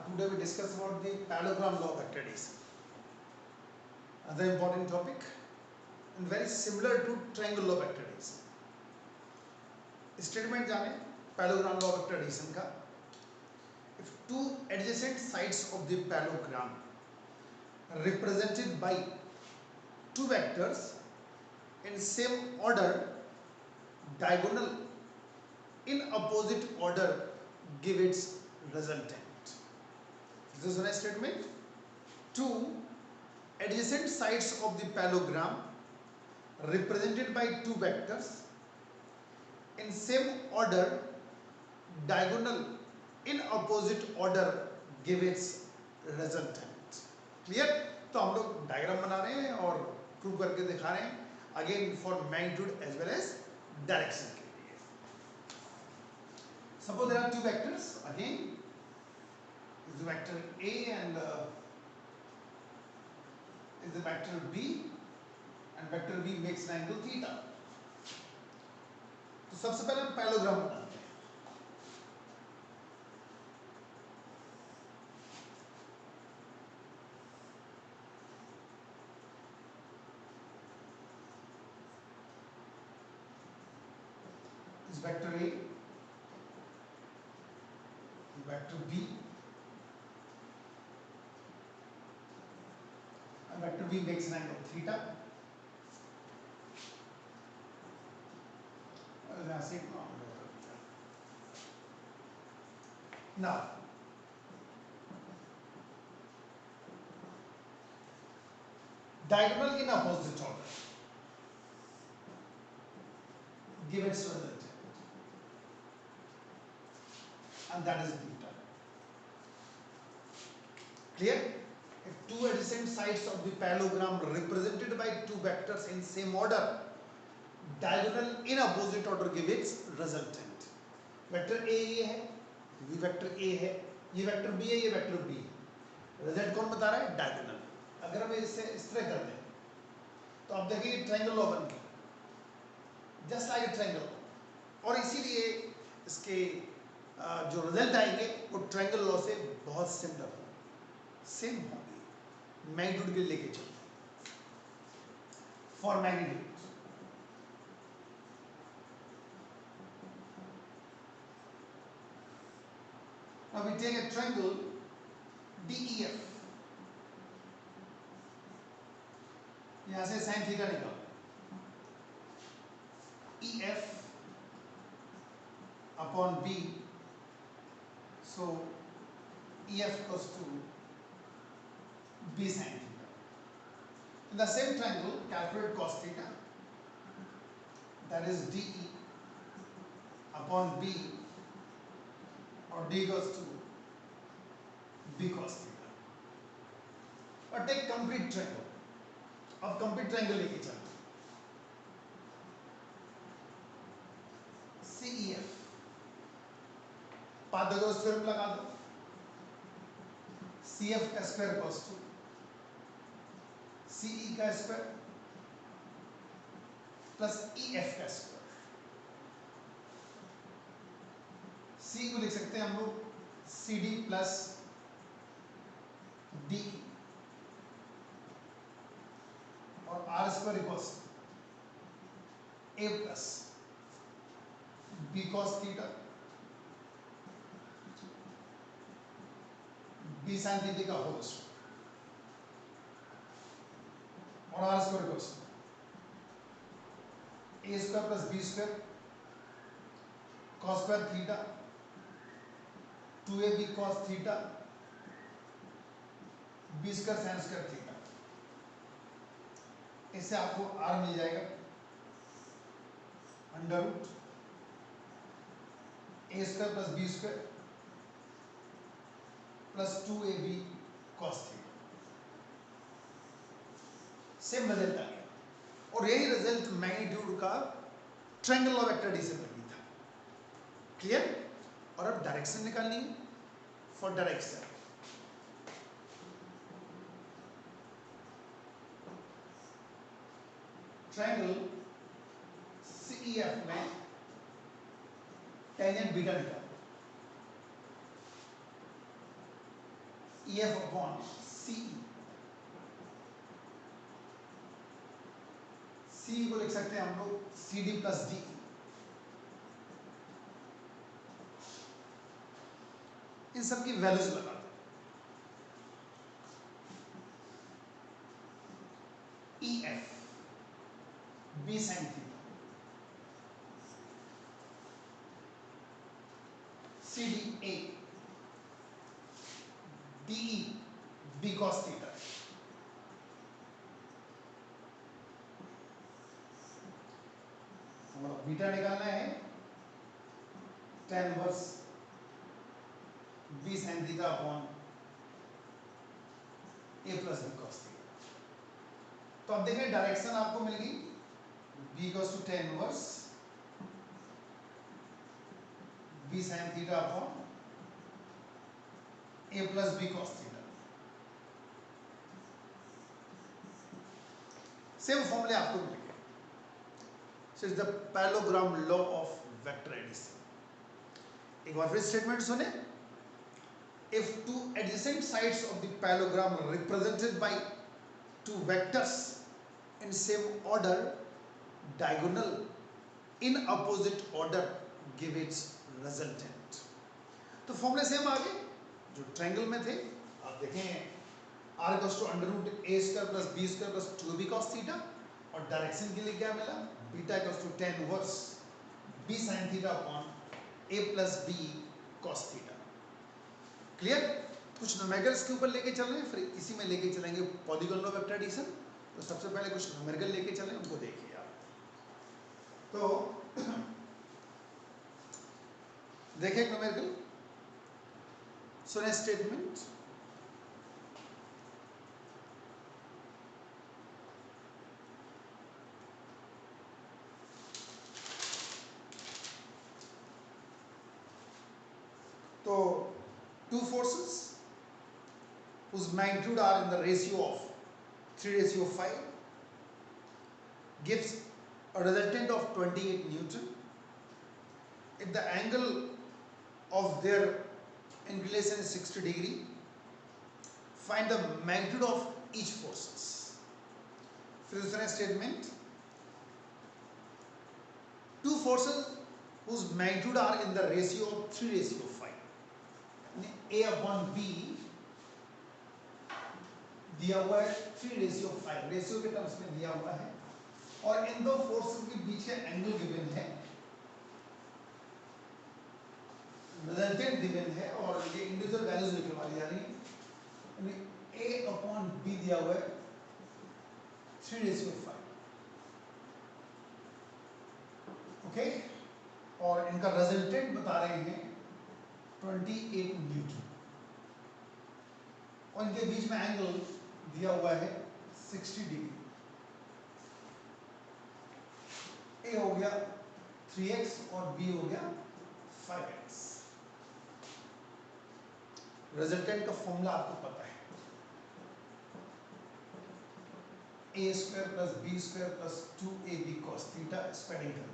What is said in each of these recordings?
Today we discuss about the parallelogram law of vector addition. Another important topic and very similar to triangle law of vector addition. Statement जाने parallelogram law of vector addition का. If two adjacent sides of the parallelogram represented by two vectors in same order, diagonal in opposite order, give its resultant. This is one statement. Two adjacent sides of the parallelogram represented by two vectors in same order, diagonal in opposite order, give its resultant. Clear? तो हम लोग diagram बना रहे हैं और prove करके दिखा रहे हैं again for magnitude as well as direction के लिए. Suppose there are two vectors. Again, is the vector A and is the vector B, and vector B makes an angle theta. तो सबसे पहले हम पैरेललोग्राम बनाते हैं. Is vector A, vector B, and vector B makes an angle theta. Now, diagonal in opposite order, give its resultant, and that is theta. Clear? If two adjacent sides of the parallelogram represented by two vectors in same order, diagonal in opposite order, give its resultant. Vector A ये है, ये vector A है, ये vector B है, ये vector B है. Result कौन बता रहा है? डायगोनल. अगर हम इसे इस तरह कर दें तो आप देखिए ट्रायंगल लॉ बन गया, जस्ट लाइक ट्रायंगल. और इसीलिए इसके जो रिजल्ट आएंगे वो ट्रायंगल लॉ से बहुत सिमिलर होंगे, सेम होंगे. मैग्नीट्यूड के लेके चलते for magnitude. Now we take a triangle DEF. यहाँ से sin थीटा निकालो. EF upon B, so EF equals to B sin theta. In the same triangle, calculate cos theta. That is DE upon B, और D equals to B cos theta. और take complete triangle. अब complete triangle लेके चलते हैं. CEF Pythagoras theorem लगा दो. CF का square equals to CE का स्क्वायर प्लस EF का स्क्वायर. C को लिख सकते हैं हम लोग CD प्लस DE और R square equals A plus B cos theta B sin थीटा का होल स्क्वायर और R square equals A square plus B square cos square theta 2AB cos theta B square sin square theta. इससे आपको R मिल जाएगा under root A square plus B square plus 2AB cos theta. Same result आ गया. और यही result magnitude का triangle law vector addition में भी था. क्लियर? और अब डायरेक्शन निकालनी है. फॉर डायरेक्शन ट्रायंगल CEF में टेंजेंट बीटा निकालो. EF upon CE। CE को लिख सकते हैं हम लोग CD प्लस DE। इन सब की वैल्यूज लगा दो। EF B sin theta, CD A, DE B cos theta. हमारा बीटा निकालना है, tan inverse B sin theta upon A plus B cos theta. तो अब देखें डायरेक्शन आपको मिल गई, B equals to tan inverse B sin theta upon A plus B cos theta. Same फॉर्मूले आपको मिलेंगे। So is the parallelogram law of vector addition. एक बार फिर स्टेटमेंट सुने। If two adjacent sides of the parallelogram are represented by two vectors in same order, diagonal in opposite order, give its resultant। तो फॉर्मूले same आ गए जो triangle में थे। आप देखें r equals to under root a square plus b square plus 2b cos theta, और direction के लिए क्या मिला, beta equals to tan inverse b sin theta upon a plus b cos theta. Clear? कुछ न्यूमेरिकल्स के ऊपर लेके चल रहे हैं, फिर इसी में लेके चलेंगे पॉलीगॉनल वेक्टर एडिशन। तो सबसे पहले कुछ न्यूमेरिकल लेके चलें, उनको देखिए आप। तो देखिए न्यूमेरिकल, सुने स्टेटमेंट। तो two forces whose magnitude are in the ratio of 3:5 gives a resultant of 28 Newton. If the angle of their inclination is 60 degree, find the magnitude of each forces. फिर दूसरा statement, two forces whose magnitude are in the ratio of 3:5, A upon B दिया हुआ है 3:5, ratio के terms में दिया हुआ है, और इन दो फोर्सेस के बीच का एंगल गिवन है, रिजल्टेंट गिवन है, और ये इंडिविजुअल वैल्यूज निकलवाई जा रही है। A अपॉन B दिया हुआ है 3:5, ओके, और इनका रिजल्टेंट बता रहे हैं 28 न्यूटन, और इनके बीच में एंगल दिया हुआ है 60 डिग्री। A हो गया 3x और B हो गया 5x। रिजल्टेंट का फॉर्मूला आपको पता है, a square plus b square plus 2ab cos theta, spreading कर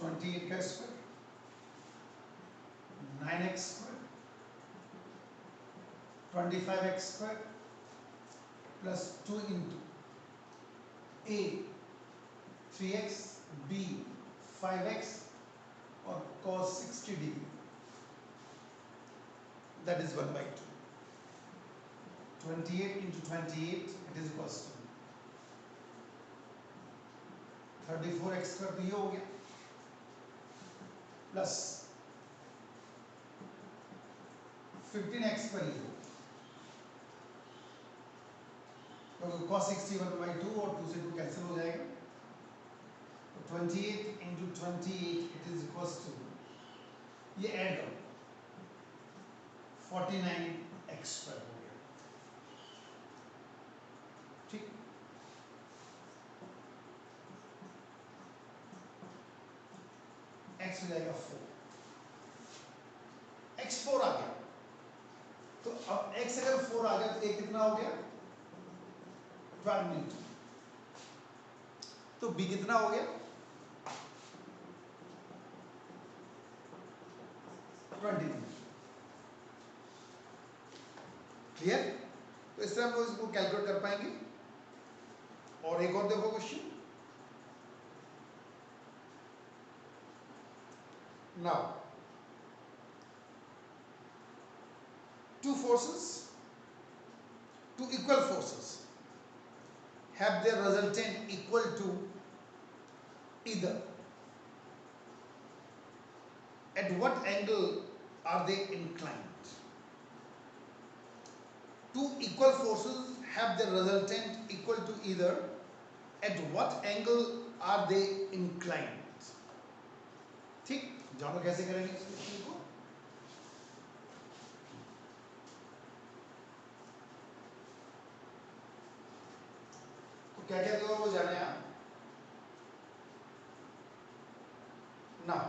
28 का square 9x square 25x square plus 2 into a 3x b 5x और cos 60 degree, that is 1/2। 28 into 28 it is equals to 34x square, तो ये हो गया, plus 15x पर ही हो, तो cos 60 1/2 और 2 से 2 कैंसिल हो जाएगा, तो 28 into 28 it is equals to, ये ऐड करो 49x स्क्वायर हो गया, ठीक। x हो जाएगा 4, x 4 आ गया, तो अब x अगर 4 आ गया तो a कितना हो गया 12 न्यूटन, तो b कितना हो गया 20 न्यूटन। क्लियर? तो इस तरह हम लोग इसको कैलकुलेट कर पाएंगे। और एक और देखो question. Now two forces, two equal forces have their resultant equal to either. At what angle are they inclined? Two equal forces have their resultant equal to either. At what angle are they inclined? ठीक, जानो कैसे करेंगे इस question को। तो क्या क्या होगा वो जाने आप। Now,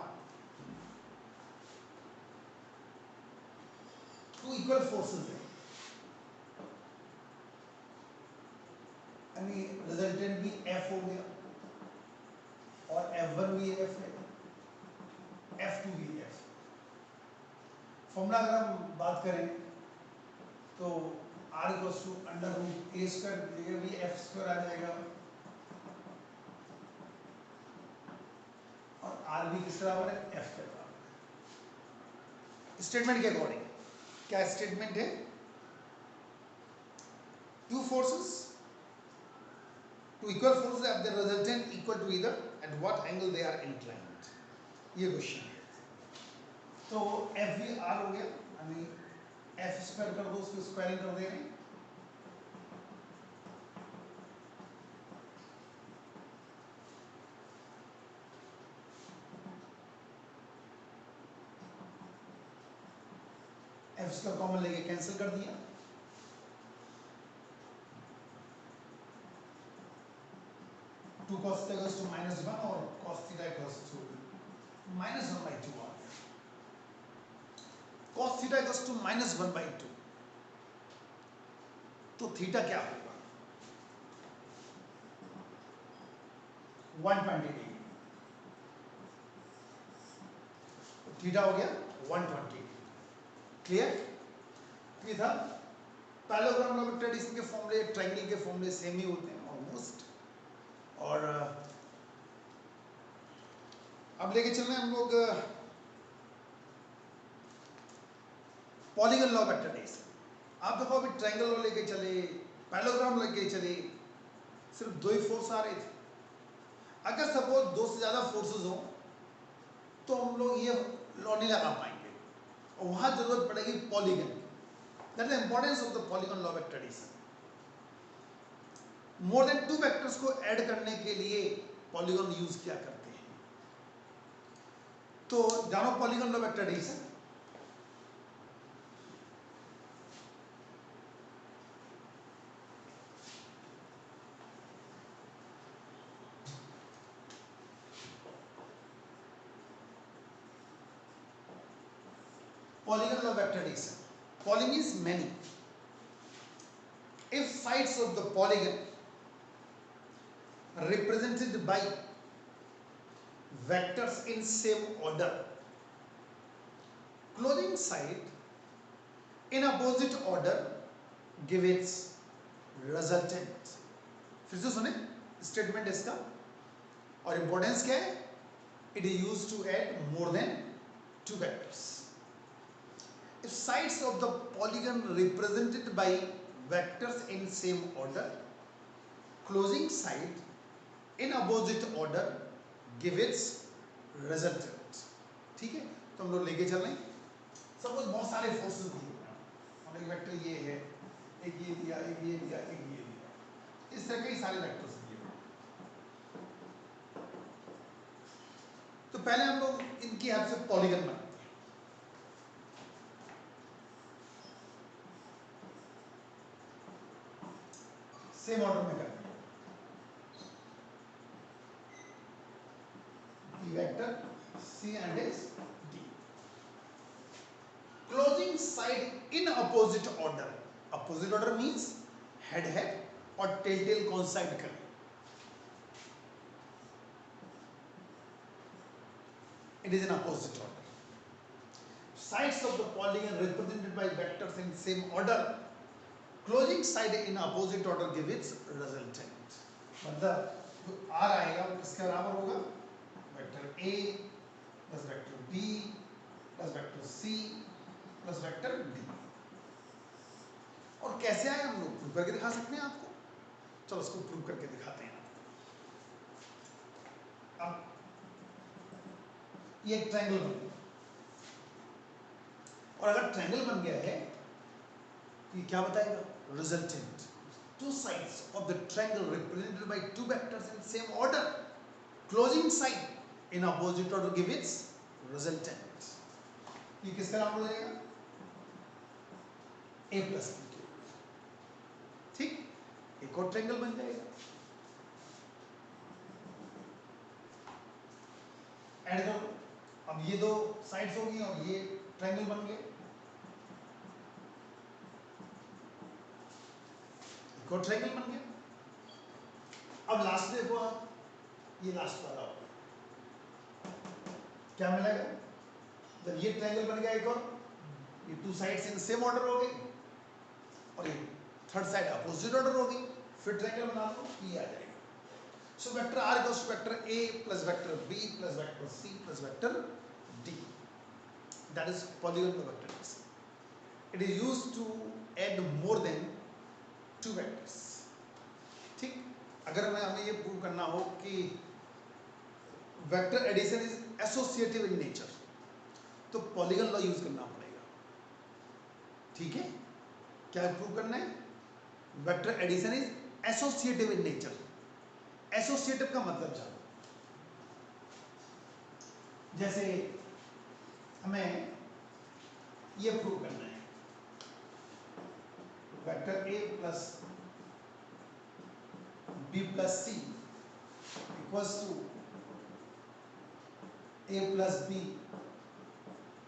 two equal forces है, यानी रिजल्टेंट भी F हो गया और F1 भी F है, F2 भी F। फॉर्मूला अगर हम बात करें तो R equals to under root A square, ये भी F स्क्वायर आ जाएगा और R भी किस बराबर है, F के बराबर है। स्टेटमेंट के अकॉर्डिंग क्या स्टेटमेंट है? Two forces, two equal forces have the resultant equal to either. At what angle they are inclined? ये क्वेश्चन है। तो एफ भी आर हो गया, यानी एफ स्क्वायर कर दो, उसको स्क्वायरिंग कर देंगे, एफ स्क्वायर कॉमन लेके कैंसिल कर दिया, two cos theta equals to -1 और कॉस थीटा इक्वल्स टू -1/2 आ गया। कॉस थीटा इक्वल्स टू -1/2, तो थीटा क्या होगा? 120 डिग्री। थीटा हो गया 120। क्लियर? ये था पैरेललोग्राम लॉ ऑफ ट्रेडिशन के फॉर्मूले, ट्रायंगल के फॉर्मूले सेम ही होते हैं ऑलमोस्ट। और अब लेके चल रहे हैं हम लोग पॉलीगन लॉ ऑफ ट्रेडिशन। आप देखो अभी ट्रायंगल लॉ लेके चले, पैरेललोग्राम लेके चले, सिर्फ दो ही फोर्स आ रहे थे। अगर सपोज दो से ज्यादा फोर्सेस हो तो हम लोग ये लॉ नहीं लगा पाएंगे और वहां जरूरत पड़ेगी पॉलीगन की। That is the importance of the polygon law of tradition. More than two vectors को ऐड करने के लिए पॉलीगन यूज किया करते हैं। तो जानो polygon law of tradition. Polygon law of tradition. Poly means many. If sides of the polygon represented by vectors in same order, closing side in opposite order give its resultant. फिर से सुने statement इसका और importance क्या है? It is used to add more than two vectors. If sides of the polygon represented by vectors in same order, closing side in opposite order give its resultant. ठीक है? तो हम लोग लेके चल रहे हैं। सपोज बहुत सारे फोर्सेस दिए हुए हैं और एक वेक्टर ये है, एक ये दिया, एक ये दिया, एक ये दिया, इस तरह कई सारे वेक्टर्स दिए हुए हैं। तो पहले हम लोग इनकी हेल्प से पॉलीगन बनाते हैं। सेम ऑर्डर में करते हैं। Vector C and is D. Closing side in opposite order. Opposite order means head head और tail tail coincide करें। It is in opposite order. Sides of the polygon represented by vectors in same order closing side in opposite order give its resultant. मतलब जो R आएगा वो किसके बराबर होगा, vector A plus vector B plus vector C plus vector D. और कैसे आए हम लोग प्रूव करके दिखा सकते हैं आपको, चलो इसको प्रूव करके दिखाते हैं। अब ये एक ट्रायंगल बन गया, और अगर ट्रायंगल बन गया है तो ये क्या बताएगा, resultant. Two sides of the triangle represented by two vectors in same order, closing side in opposite order give its resultant। ये किसका नाम हो जाएगा, a plus b। ठीक, एक और ट्रायंगल बन जाएगा। ऐड करो, अब ये दो साइड्स होगी और ये ट्रायंगल बन गए, एक और ट्रायंगल बन गया। अब लास्ट देखो आप, ये लास्ट वाला होगा, क्या मिलेगा, जब ये ट्रायंगल बन गया एक और, ये two sides in same order हो गई और ये थर्ड साइड अपोजिट ऑर्डर हो गई, फिर ट्रायंगल बना लो, ये आ जाएगा। So vector R equals to vector A plus vector B plus vector C plus vector D, that is polygon vector space. It is used to add more than two vectors. ठीक, अगर हमें ये prove करना हो कि vector addition is associative in nature, तो polygon law use करना पड़ेगा। ठीक है, क्या प्रूव करना है, vector addition is associative in nature. Associative का मतलब जानो, जैसे हमें ये प्रूव करना है, vector A plus B plus C equals to A plus B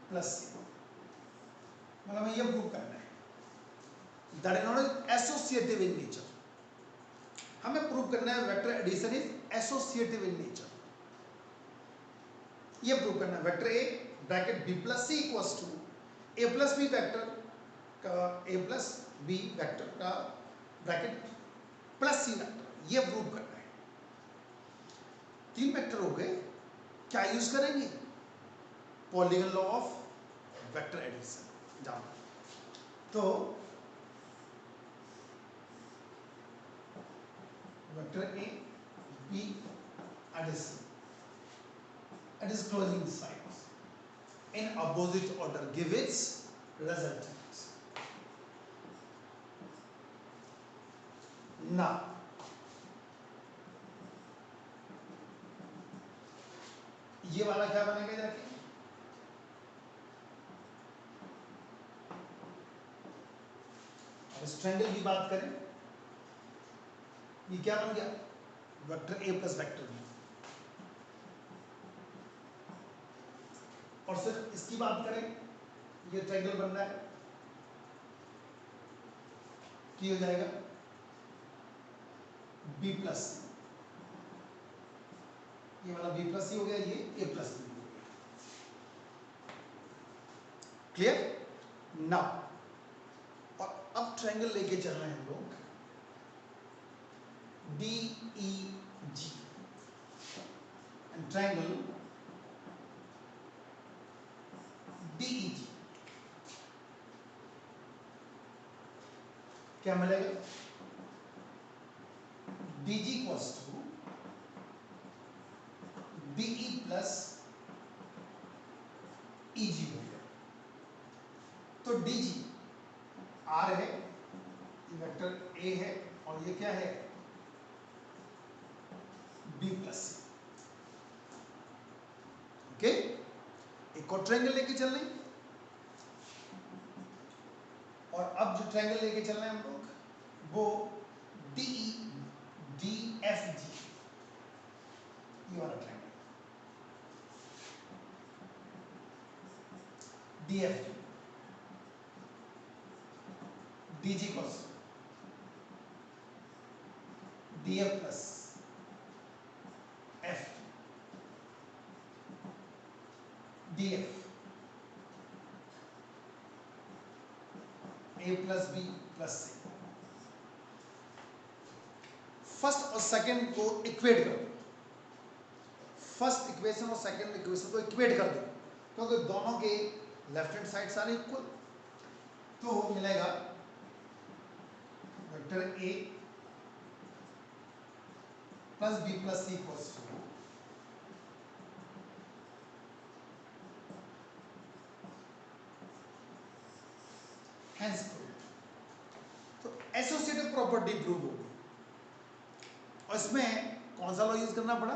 plus C, मतलब हमें ये प्रूव करना है, that is not associative in nature. हमें प्रूव करना है vector addition is associative in nature, ये प्रूव करना है। Vector A bracket B plus C equals to A plus B vector का ए प्लस बी वेक्टर का ब्रैकेट प्लस सी वेक्टर, ये prove करना है। तीन वेक्टर हो गए, क्या यूज करेंगे, polygon law of vector addition जानो। तो vector A B addition, it is closing sides in opposite order give its resultant। now ये वाला क्या बनेगा जाके, अब इस ट्रायंगल की बात करें, ये क्या बन गया, vector A plus vector B. और सिर्फ इसकी बात करें, ये ट्रायंगल बन रहा है, क्या हो जाएगा, बी प्लस सी, ये वाला बी प्लस सी हो गया, ये ए प्लस बी हो गया। क्लियर नाउ, और अब ट्रायंगल लेके चल रहे हैं हम लोग D E G, and triangle DEG, क्या मिलेगा, DG equals to DE plus EG हो गया। तो DG R है, ये वेक्टर A है, और ये क्या है, B प्लस C। ओके, एक और ट्रायंगल लेके चल रहे हैं, और अब जो ट्रायंगल लेके चल रहे हैं हम लोग वो DEFG, ये वाला triangle DFG, DG cos DF plus F DF A plus B plus C। First और सेकंड को इक्वेट कर दो, फर्स्ट इक्वेशन और सेकंड इक्वेशन को इक्वेट कर दो, क्योंकि दोनों के लेफ्ट हैंड साइड सारे इक्वल, तो मिलेगा vector A plus B plus C equals to hence proved. तो एसोसिएटिव प्रॉपर्टी प्रूव होगी, और इसमें कौन सा लॉ यूज करना पड़ा,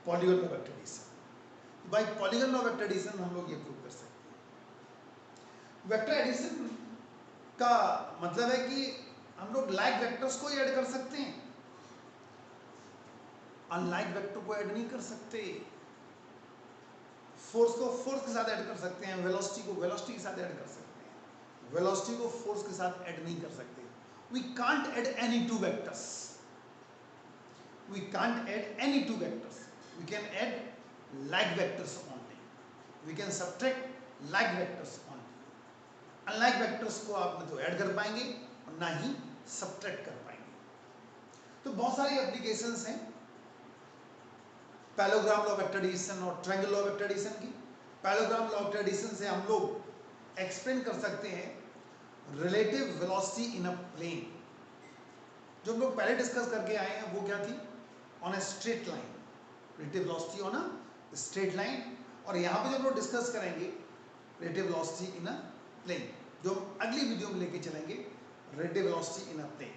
polygon law vector addition. Bye polygon law vector addition हम लोग ये प्रूव कर सकते हैं। वेक्टर एडिशन का मतलब है कि हम लोग लाइक वेक्टर्स को ऐड कर सकते हैं, अनलाइक वेक्टर को ऐड नहीं कर सकते। फोर्स को फोर्स के साथ ऐड कर सकते हैं, वेलोसिटी को वेलोसिटी के साथ ऐड कर सकते हैं, वेलोसिटी को फोर्स के साथ ऐड नहीं कर सकते। We can't add any two vectors, we can't add any two vectors, we can add like vectors only, we can subtract like vectors only। unlike vectors को आप न तो ऐड कर पाएंगे और ना ही subtract कर पाएंगे। तो बहुत सारी एप्लीकेशंस हैं पैरेललोग्राम लॉ वेक्टर एडिशन और ट्रायंगल लॉ वेक्टर एडिशन की। पैरेललोग्राम लॉ वेक्टर एडिशन से हम लोग एक्सप्लेन कर सकते हैं relative velocity in a plane. जो हम लोग पहले डिस्कस करके आए हैं वो क्या थी, on a straight line, relative velocity on a straight line. और यहाँ पे जो हम लोग डिस्कस करेंगे relative velocity in a plane, जो हम अगली वीडियो में लेके चलेंगे, relative velocity in a plane.